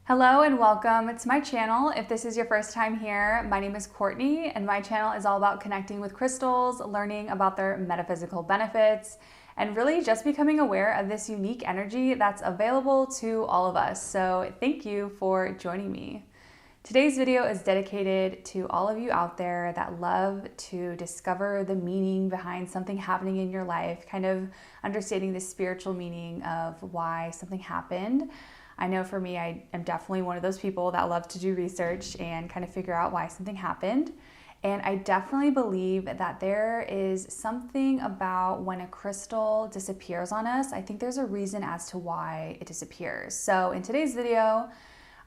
Hello and welcome to my channel. If this is your first time here, my name is Courtney and my channel is all about connecting with crystals, learning about their metaphysical benefits, and really just becoming aware of this unique energy that's available to all of us. So thank you for joining me. Today's video is dedicated to all of you out there that love to discover the meaning behind something happening in your life, kind of understanding the spiritual meaning of why something happened. I know for me, I am definitely one of those people that love to do research and kind of figure out why something happened. And I definitely believe that there is something about when a crystal disappears on us. I think there's a reason as to why it disappears. So in today's video,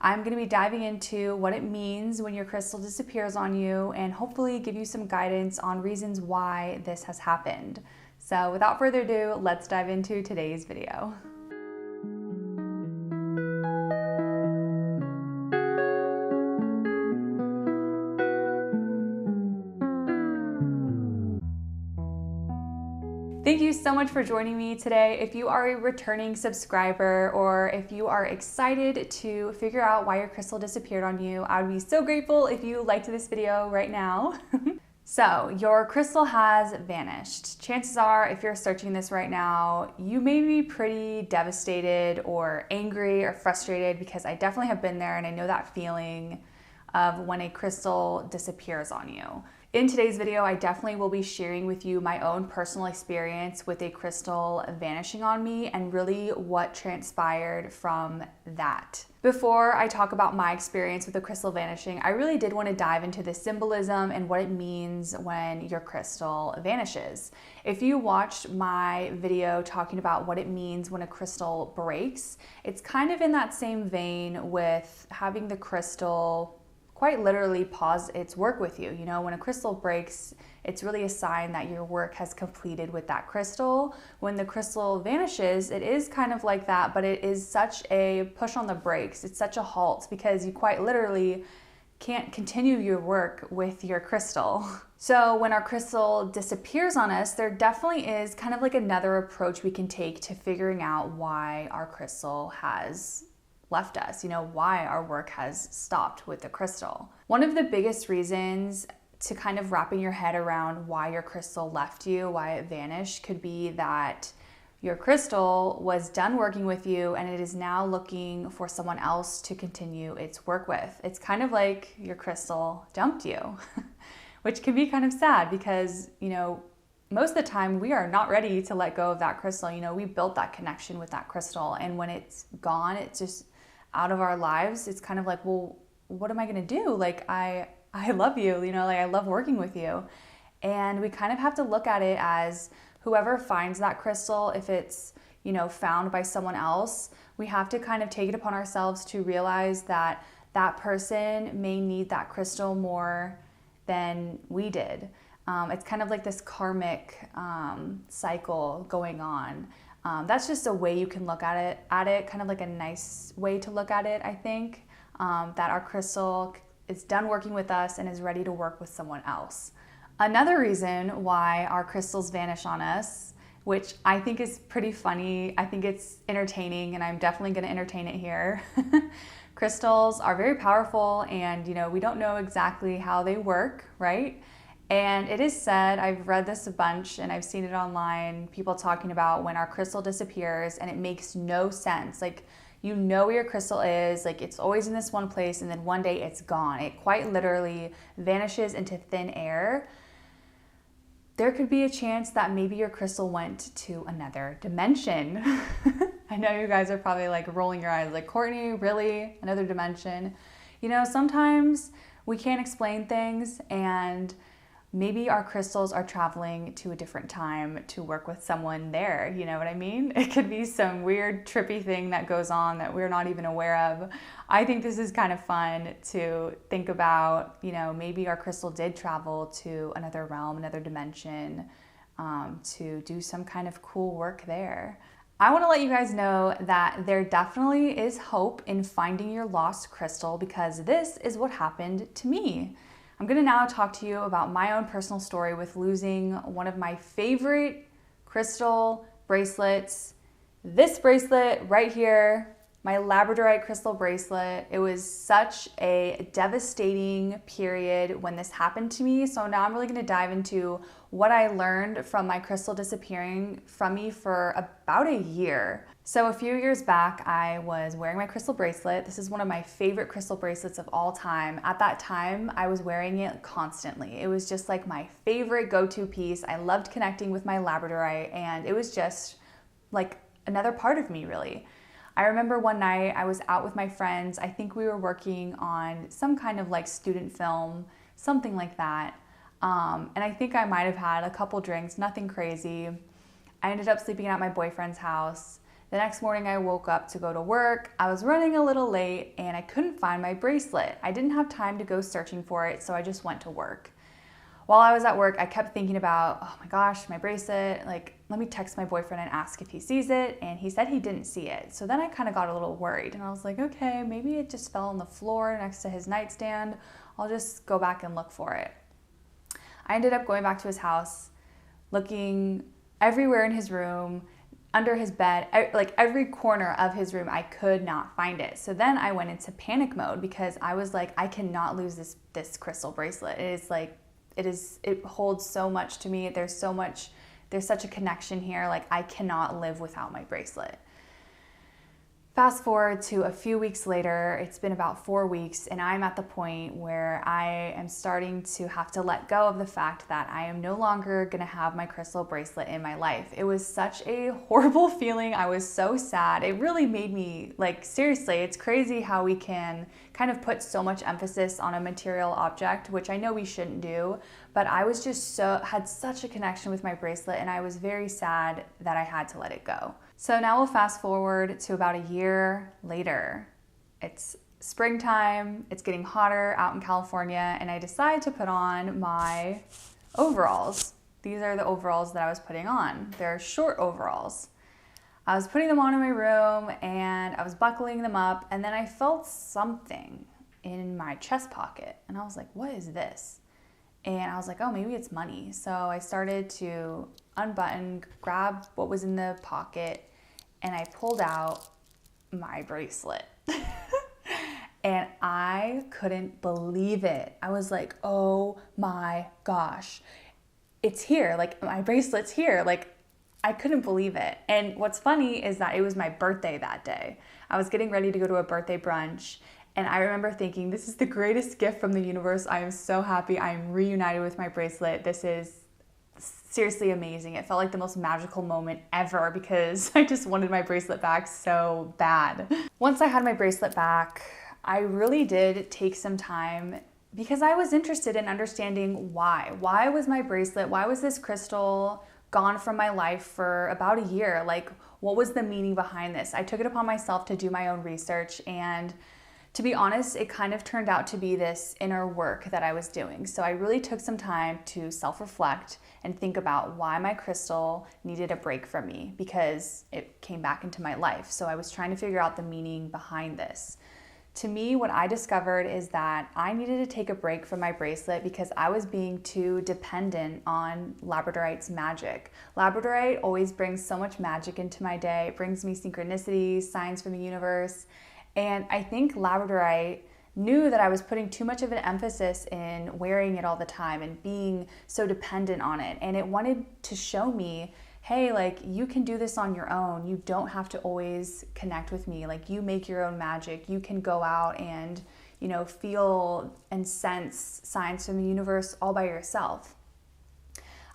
I'm going to be diving into what it means when your crystal disappears on you and hopefully give you some guidance on reasons why this has happened. So without further ado, let's dive into today's video. Thank you so much for joining me today. If you are a returning subscriber or if you are excited to figure out why your crystal disappeared on you, I would be so grateful if you liked this video right now. So, your crystal has vanished. Chances are, if you're searching this right now, you may be pretty devastated or angry or frustrated because I definitely have been there and I know that feeling of when a crystal disappears on you. In today's video, I definitely will be sharing with you my own personal experience with a crystal vanishing on me and really what transpired from that. Before I talk about my experience with the crystal vanishing, I really did want to dive into the symbolism and what it means when your crystal vanishes. If you watched my video talking about what it means when a crystal breaks, it's kind of in that same vein with having the crystal quite literally pause its work with you. You know, when a crystal breaks, it's really a sign that your work has completed with that crystal. When the crystal vanishes, it is kind of like that, but it is such a push on the brakes. It's such a halt because you quite literally can't continue your work with your crystal. So when our crystal disappears on us, there definitely is kind of like another approach we can take to figuring out why our crystal has left us, you know, why our work has stopped with the crystal. One of the biggest reasons to kind of wrapping your head around why your crystal left you, why it vanished, could be that your crystal was done working with you and it is now looking for someone else to continue its work with. It's kind of like your crystal dumped you, which can be kind of sad because, you know, most of the time we are not ready to let go of that crystal. You know, we built that connection with that crystal, and when it's gone, it's just out of our lives. It's kind of like, well, what am I going to do? Like, I love you, you know, like I love working with you. And we kind of have to look at it as whoever finds that crystal, if it's, you know, found by someone else, we have to kind of take it upon ourselves to realize that that person may need that crystal more than we did. It's kind of like this karmic cycle going on. That's just a way you can look at it, kind of like a nice way to look at it, I think, that our crystal is done working with us and is ready to work with someone else. Another reason why our crystals vanish on us, which I think is pretty funny, I think it's entertaining, and I'm definitely going to entertain it here. Crystals are very powerful, and, you know, we don't know exactly how they work, right? And it is said, I've read this a bunch and I've seen it online, people talking about when our crystal disappears and it makes no sense. Like, you know where your crystal is, like it's always in this one place, and then one day it's gone. It quite literally vanishes into thin air. There could be a chance that maybe your crystal went to another dimension. I know you guys are probably like rolling your eyes like, Courtney, really? Another dimension? You know, sometimes we can't explain things, and maybe our crystals are traveling to a different time to work with someone there. You know what I mean? It could be some weird, trippy thing that goes on that we're not even aware of. I think this is kind of fun to think about. You know, maybe our crystal did travel to another realm, another dimension, to do some kind of cool work there. I want to let you guys know that there definitely is hope in finding your lost crystal, because this is what happened to me. I'm going to now talk to you about my own personal story with losing one of my favorite crystal bracelets. This bracelet right here, my labradorite crystal bracelet. It was such a devastating period when this happened to me. So now I'm really going to dive into what I learned from my crystal disappearing from me for about a year. So a few years back, I was wearing my crystal bracelet. This is one of my favorite crystal bracelets of all time. At that time, I was wearing it constantly. It was just like my favorite go-to piece. I loved connecting with my labradorite, and it was just like another part of me, really. I remember one night I was out with my friends. I think we were working on some kind of like student film, something like that. And I think I might have had a couple drinks, nothing crazy. I ended up sleeping at my boyfriend's house. The next morning I woke up to go to work. I was running a little late and I couldn't find my bracelet. I didn't have time to go searching for it, so I just went to work. While I was at work, I kept thinking about, oh my gosh, my bracelet, like, let me text my boyfriend and ask if he sees it. And he said he didn't see it. So then I kind of got a little worried and I was like, okay, maybe it just fell on the floor next to his nightstand. I'll just go back and look for it. I ended up going back to his house, looking everywhere in his room, under his bed, like every corner of his room. I could not find it. So then I went into panic mode because I was like, I cannot lose this crystal bracelet. It holds so much to me. There's such a connection here. Like, I cannot live without my bracelet. Fast forward to a few weeks later, it's been about 4 weeks, and I'm at the point where I am starting to have to let go of the fact that I am no longer gonna have my crystal bracelet in my life. It was such a horrible feeling. I was so sad. It really made me, like, seriously, it's crazy how we can kind of put so much emphasis on a material object, which I know we shouldn't do, but I was just had such a connection with my bracelet, and I was very sad that I had to let it go. So now we'll fast forward to about a year later. It's springtime, it's getting hotter out in California, and I decide to put on my overalls. These are the overalls that I was putting on. They're short overalls. I was putting them on in my room and I was buckling them up, and then I felt something in my chest pocket and I was like, what is this? And I was like, oh, maybe it's money. So I started to unbutton, grab what was in the pocket, and I pulled out my bracelet. And I couldn't believe it. I was like, oh my gosh, it's here. Like, my bracelet's here. Like, I couldn't believe it. And what's funny is that it was my birthday that day. I was getting ready to go to a birthday brunch, and I remember thinking, this is the greatest gift from the universe. I am so happy. I am reunited with my bracelet. This is seriously amazing. It felt like the most magical moment ever because I just wanted my bracelet back so bad. Once I had my bracelet back, I really did take some time because I was interested in understanding why. Why was my bracelet, why was this crystal gone from my life for about a year? Like, what was the meaning behind this? I took it upon myself to do my own research, and to be honest, it kind of turned out to be this inner work that I was doing. So I really took some time to self-reflect and think about why my crystal needed a break from me, because it came back into my life. So I was trying to figure out the meaning behind this. To me, what I discovered is that I needed to take a break from my bracelet because I was being too dependent on labradorite's magic. Labradorite always brings so much magic into my day. It brings me synchronicities, signs from the universe. And I think labradorite knew that I was putting too much of an emphasis in wearing it all the time and being so dependent on it. And it wanted to show me, hey, like, you can do this on your own. You don't have to always connect with me. Like, you make your own magic. You can go out and, you know, feel and sense signs from the universe all by yourself.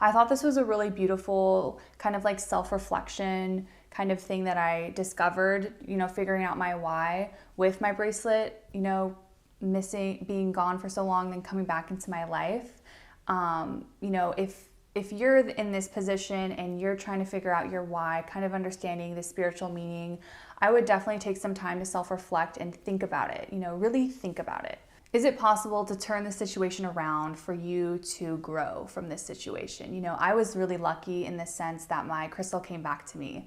I thought this was a really beautiful kind of like self-reflection kind of thing that I discovered, you know, figuring out my why with my bracelet, you know, being gone for so long, then coming back into my life. You know, if you're in this position and you're trying to figure out your why, kind of understanding the spiritual meaning, I would definitely take some time to self-reflect and think about it, you know, really think about it. Is it possible to turn the situation around for you to grow from this situation? You know, I was really lucky in the sense that my crystal came back to me,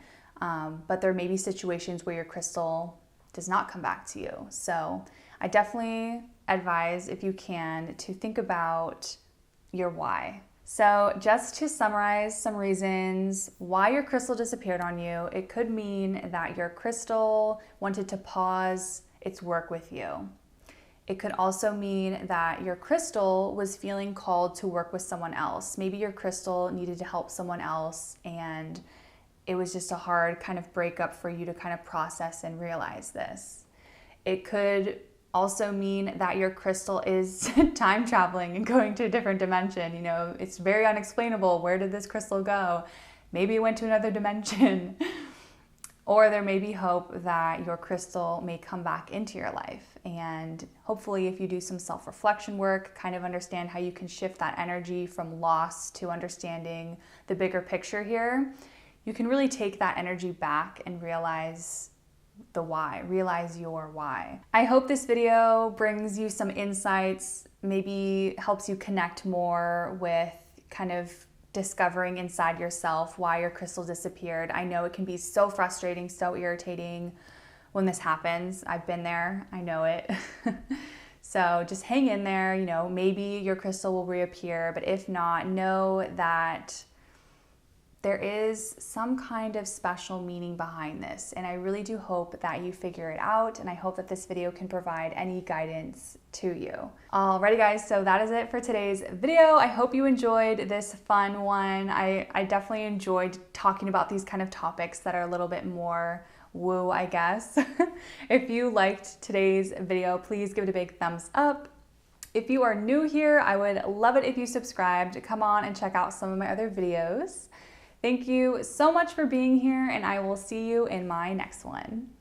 but there may be situations where your crystal does not come back to you. So I definitely advise, if you can, to think about your why. So just to summarize some reasons why your crystal disappeared on you, it could mean that your crystal wanted to pause its work with you. It could also mean that your crystal was feeling called to work with someone else. Maybe your crystal needed to help someone else and it was just a hard kind of breakup for you to kind of process and realize this. It could also mean that your crystal is time traveling and going to a different dimension. You know, it's very unexplainable. Where did this crystal go? Maybe it went to another dimension. Or there may be hope that your crystal may come back into your life. And hopefully if you do some self-reflection work, kind of understand how you can shift that energy from loss to understanding the bigger picture here, you can really take that energy back and realize the why, realize your why. I hope this video brings you some insights, maybe helps you connect more with kind of discovering inside yourself why your crystal disappeared. I know it can be so frustrating, so irritating when this happens. I've been there, I know it. So just hang in there, you know, maybe your crystal will reappear, but if not, know that there is some kind of special meaning behind this. And I really do hope that you figure it out. And I hope that this video can provide any guidance to you. Alrighty guys, so that is it for today's video. I hope you enjoyed this fun one. I definitely enjoyed talking about these kind of topics that are a little bit more woo, I guess. If you liked today's video, please give it a big thumbs up. If you are new here, I would love it if you subscribed. Come on and check out some of my other videos. Thank you so much for being here, and I will see you in my next one.